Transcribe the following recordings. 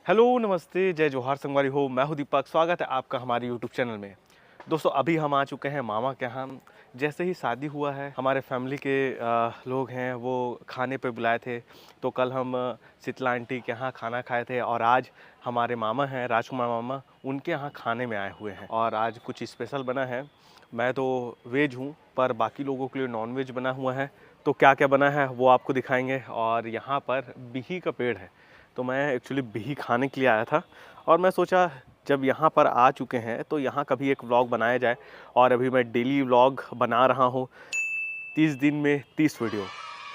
Hello, नमस्ते, जय जोहार संगवारी हो। मैं हूं दीपक। स्वागत है आपका हमारे यूट्यूब चैनल में। दोस्तों, अभी हम आ चुके हैं मामा के यहाँ। जैसे ही शादी हुआ है, हमारे फैमिली के लोग हैं वो खाने पे बुलाए थे। तो कल हम शीतला आंटी के यहाँ खाना खाए थे और आज हमारे मामा हैं राजकुमार मामा, उनके यहाँ खाने में आए हुए हैं और आज कुछ स्पेशल बना है। मैं तो वेज हूँ पर बाकी लोगों के लिए नॉन वेज बना हुआ है। तो क्या क्या बना है वो आपको दिखाएंगे। और यहाँ पर बिही का पेड़ है, तो मैं एक्चुअली बिही खाने के लिए आया था और मैं सोचा जब यहाँ पर आ चुके हैं तो यहाँ कभी एक व्लॉग बनाया जाए। और अभी मैं डेली व्लॉग बना रहा हूँ 30 दिन में 30 वीडियो,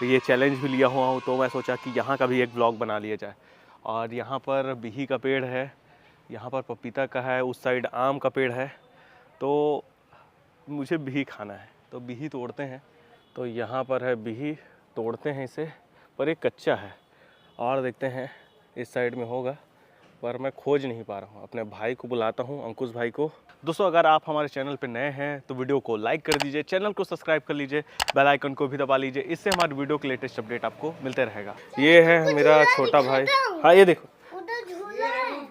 तो ये चैलेंज भी लिया हुआ हूँ। तो मैं सोचा कि यहाँ का भी एक व्लॉग बना लिया जाए। और यहाँ पर बिही का पेड़ है, यहाँ पर पपीता का है, उस साइड आम का पेड़ है। तो मुझे बिही खाना है तो बिही तोड़ते हैं। तो यहाँ पर है बिही, तोड़ते हैं इसे, पर ये कच्चा है और देखते हैं इस साइड में होगा, पर मैं खोज नहीं पा रहा हूँ। अपने भाई को बुलाता हूँ, अंकुश भाई को। दोस्तों, अगर आप हमारे चैनल पर नए हैं तो वीडियो को लाइक कर दीजिए, चैनल को सब्सक्राइब कर लीजिए, बेल आइकन को भी दबा लीजिए। इससे हमारे वीडियो के लेटेस्ट अपडेट आपको मिलते रहेगा। ये है मेरा छोटा भाई। हाँ, ये देखो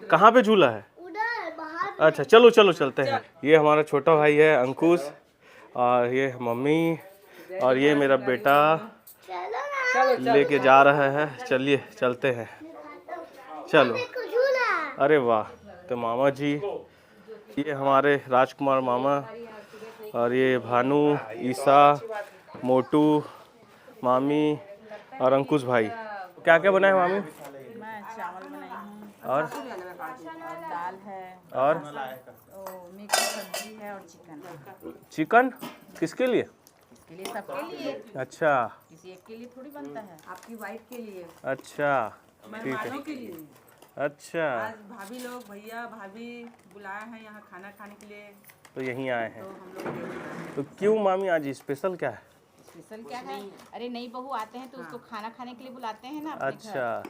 कहाँ पे झूला है। अच्छा, चलो चलो चलते हैं। ये हमारा छोटा भाई है अंकुश, और ये मम्मी, और ये मेरा बेटा लेके जा रहा है। चलिए चलते हैं, चलो। अरे वाह, तो मामा जी, ये हमारे राजकुमार मामा, और ये भानु, ईसा, मोटू, मामी और अंकुश भाई। क्या क्या बनाए मामी? मैं चावल बनाई हूँ और दाल है और मिक्स सब्जी है और चिकन। चिकन किसके लिए? इसके लिए सबके लिए, अच्छा किसी एक के लिए थोड़ी बनता है। आपकी वाइफ के लिए, अच्छा, ठीक है। मेहमानों के लिए। अच्छा, आज भाभी लोग, भैया भाभी बुलाए हैं यहाँ खाना खाने के लिए, तो यहीं आए तो हैं। हम लोग यहीं आए हैं। तो क्यों मामी, आज स्पेशल क्या है? स्पेशल क्या है? अरे नई बहू आते हैं तो उसको खाना खाने के लिए बुलाते हैं ना अपने घर। अच्छा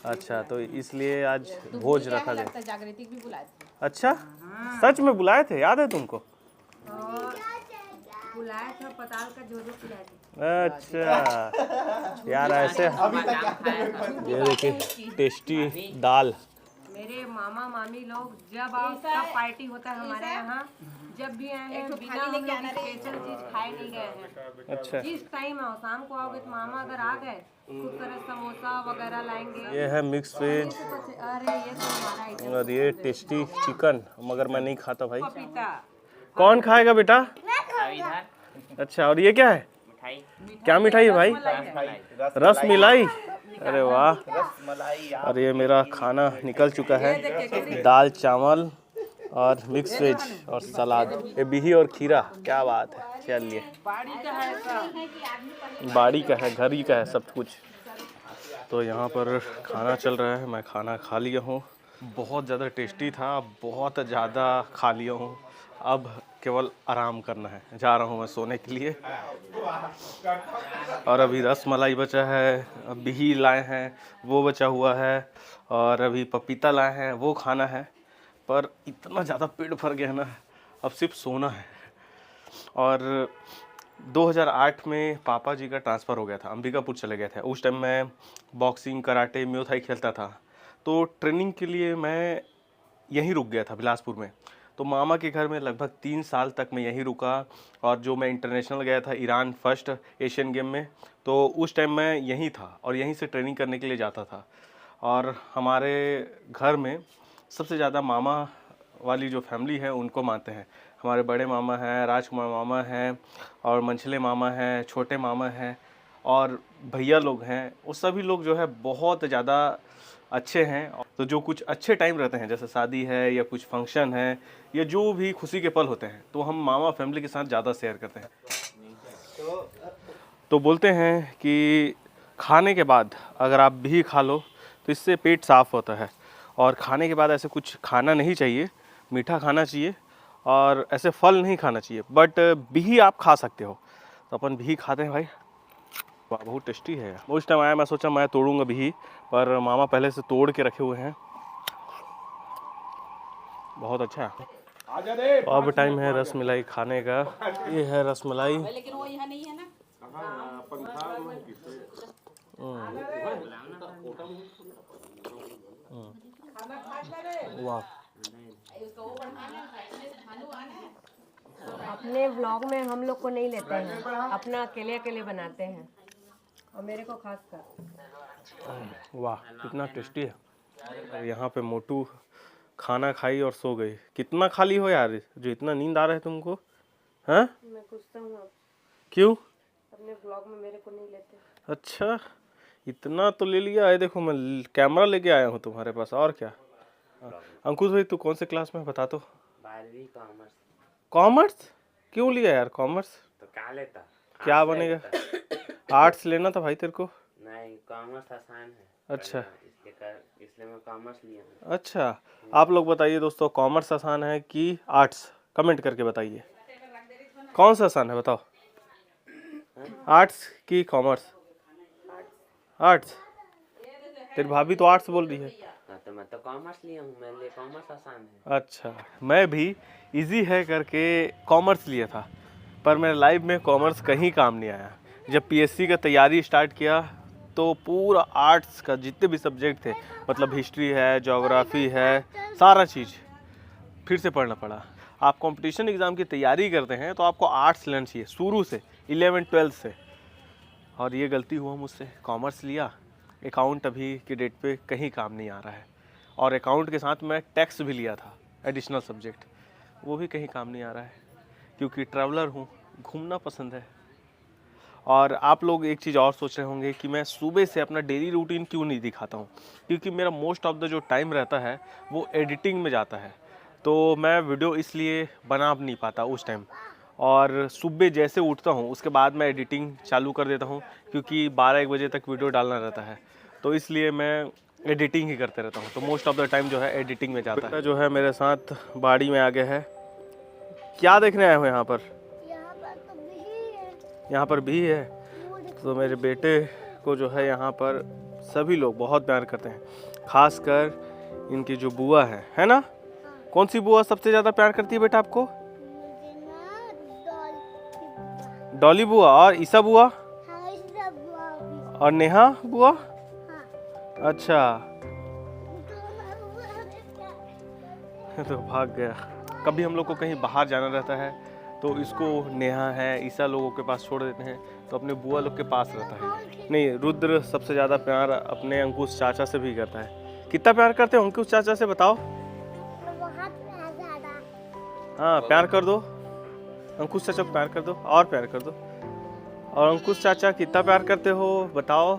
अच्छा, तो इसलिए आज तो भोज क्या रखा है, गया। लगता है जागृति भी बुलाए थे। अच्छा, सच में बुलाए थे? याद है तुमको? और बुलाए थे, पताल का जोजो पिलाए थे। अच्छा यार, ऐसे ये देखिए टेस्टी दाल। मेरे मामा मामी लोग जब आपका पार्टी होता है हमारे यहाँ, जब भी आए हैं बिना हम लोग स्पेशल चीज खाए नहीं गए हैं। अच्छा, जिस टाइम आओ, शाम को आओगे तो मामा अगर आ गए खूब सारे समोसा वगैरह लाएंगे। ये है मिक्स वेज अरे ये तो हमारा आइटम। और ये टेस्टी चिकन, मगर मैं नहीं खाता भाई। पपीता कौन खाएगा बेटा? अच्छा, और ये क्या है? क्या मिठाई है भाई? रस मलाई। अरे वाह। और ये मेरा खाना निकल चुका है, दाल चावल और मिक्स वेज और सलाद। ये बिही और खीरा, क्या बात है। चलिए, बाड़ी का है सब। बाड़ी का है, घर ही का है सब कुछ। तो यहाँ पर खाना चल रहा है, मैं खाना खा लिया हूँ। बहुत ज़्यादा टेस्टी था, बहुत ज़्यादा खा लिया हूँ। अब केवल आराम करना है, जा रहा हूँ मैं सोने के लिए। और अभी रस मलाई बचा है, अब बिही लाए हैं वो बचा हुआ है, और अभी पपीता लाए हैं वो खाना है। पर इतना ज़्यादा पेट भर गया है ना, अब सिर्फ सोना है। और 2008 में पापा जी का ट्रांसफ़र हो गया था, अंबिकापुर चले गए थे। उस टाइम मैं बॉक्सिंग, कराटे, म्यो थाई खेलता था। तो ट्रेनिंग के लिए मैं यहीं रुक गया था बिलासपुर में। तो मामा के घर में लगभग 3 साल तक मैं यहीं रुका। और जो मैं इंटरनेशनल गया था ईरान फर्स्ट एशियन गेम में, तो उस टाइम मैं यहीं था और यहीं से ट्रेनिंग करने के लिए जाता था। और हमारे घर में सबसे ज़्यादा मामा वाली जो फैमिली है उनको मानते हैं। हमारे बड़े मामा हैं, राजकुमार मामा हैं, और मंझले मामा हैं, छोटे मामा हैं, और भैया लोग हैं। वो सभी लोग जो है बहुत ज़्यादा अच्छे हैं। तो जो कुछ अच्छे टाइम रहते हैं, जैसे शादी है या कुछ फंक्शन है या जो भी खुशी के पल होते हैं, तो हम मामा फैमिली के साथ ज़्यादा शेयर करते हैं। तो बोलते हैं कि खाने के बाद अगर आप भी खा लो तो इससे पेट साफ़ होता है। और खाने के बाद ऐसे कुछ खाना नहीं चाहिए, मीठा खाना चाहिए और ऐसे फल नहीं खाना चाहिए। बट बिही आप खा सकते हो, तो अपन बिही खाते हैं भाई। वाह, बहुत टेस्टी है। उस टाइम आया, मैं सोचा मैं तोड़ूंगा बिही, पर मामा पहले से तोड़ के रखे हुए हैं। बहुत अच्छा है। तो अब टाइम है रस मलाई खाने का। ये है रस मलाई। लेकिन वो यहाँ नहीं है ना। वाह, अपने व्लॉग में हम लोग को नहीं लेते हैं, अपना अकेले अकेले बनाते हैं, और मेरे को खास कर। वाह कितना टेस्टी है। और यहाँ पे मोटू खाना खाई और सो गई। कितना खाली हो यार जो इतना नींद आ रहा है तुमको? हाँ मैं पूछता हूँ अब, क्यों? अपने व्लॉग में मेरे को नहीं लेते। अच्छा इतना तो ले लिया है। देखो मैं कैमरा लेके आया हूँ तुम्हारे पास, और क्या। अंकुश भाई तू कौन से क्लास में बता तो? 12वीं कॉमर्स। कॉमर्स? क्यों लिया यार कॉमर्स? तो क्या लेता? क्या आर्ट्स बनेगा? लेता। आर्ट्स लेना था भाई तेरे को। नहीं, कॉमर्स आसान है। अच्छा इसलिए मैं कॉमर्स लिया हूँ। अच्छा, आप लोग बताइए दोस्तों, कॉमर्स आसान है कि आर्ट्स? कमेंट करके बताइए कौन सा आसान है, बताओ। आर्ट्स कि कॉमर्स? आर्ट्स। तेरी भाभी तो आर्ट्स बोल रही है। हाँ, तो मैं तो कॉमर्स लिया हूँ, मेरे लिए कॉमर्स आसान है। अच्छा, मैं भी इजी है करके कॉमर्स लिया था, पर मेरे लाइफ में कॉमर्स कहीं काम नहीं आया। जब पीएससी का तैयारी स्टार्ट किया तो पूरा आर्ट्स का जितने भी सब्जेक्ट थे, मतलब हिस्ट्री है, ज्योग्राफी है, सारा चीज़ फिर से पढ़ना पड़ा। आप कंपटीशन एग्ज़ाम की तैयारी करते हैं तो आपको आर्ट्स लेना चाहिए शुरू से, 11-12 से। और ये गलती हुआ मुझसे, कॉमर्स लिया। अकाउंट अभी के डेट पे कहीं काम नहीं आ रहा है। और अकाउंट के साथ मैं टैक्स भी लिया था, एडिशनल सब्जेक्ट, वो भी कहीं काम नहीं आ रहा है, क्योंकि ट्रैवलर हूँ, घूमना पसंद है। और आप लोग एक चीज़ और सोच रहे होंगे कि मैं सुबह से अपना डेली रूटीन क्यों नहीं दिखाता हूँ, क्योंकि मेरा मोस्ट ऑफ द जो टाइम रहता है वो एडिटिंग में जाता है, तो मैं वीडियो इसलिए बना नहीं पाता उस टाइम। और सुबह जैसे उठता हूँ उसके बाद मैं एडिटिंग चालू कर देता हूँ, क्योंकि 12-1 बजे तक वीडियो डालना रहता है, तो इसलिए मैं एडिटिंग ही करते रहता हूँ। तो मोस्ट ऑफ द टाइम जो है एडिटिंग में जाता है। जो है मेरे साथ बाड़ी में आ गया है। क्या देखने आए हो यहाँ पर? यहाँ पर भी है। तो मेरे बेटे को जो है यहाँ पर सभी लोग बहुत प्यार करते हैं, खासकर इनकी जो बुआ है ना? कौन सी बुआ सबसे ज़्यादा प्यार करती है बेटा आपको? डॉली बुआ और ईसा बुआ और नेहा बुआ। अच्छा तो भाग गया। कभी हम लोग को कहीं बाहर जाना रहता है तो इसको नेहा है, ईसा लोगों के पास छोड़ देते हैं, तो अपने बुआ लोग के पास रहता है। नहीं, रुद्र सबसे ज़्यादा प्यार अपने अंकुश चाचा से भी करता है। कितना प्यार करते हो अंकुश चाचा से, बताओ? हाँ प्यार कर दो, अंकुश चाचा को प्यार कर दो, और प्यार कर दो। और अंकुश चाचा कितना प्यार करते हो बताओ?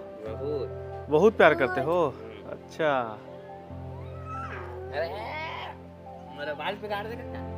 बहुत प्यार करते हो। अच्छा अरे मेरा बाल बिगाड़ देगा।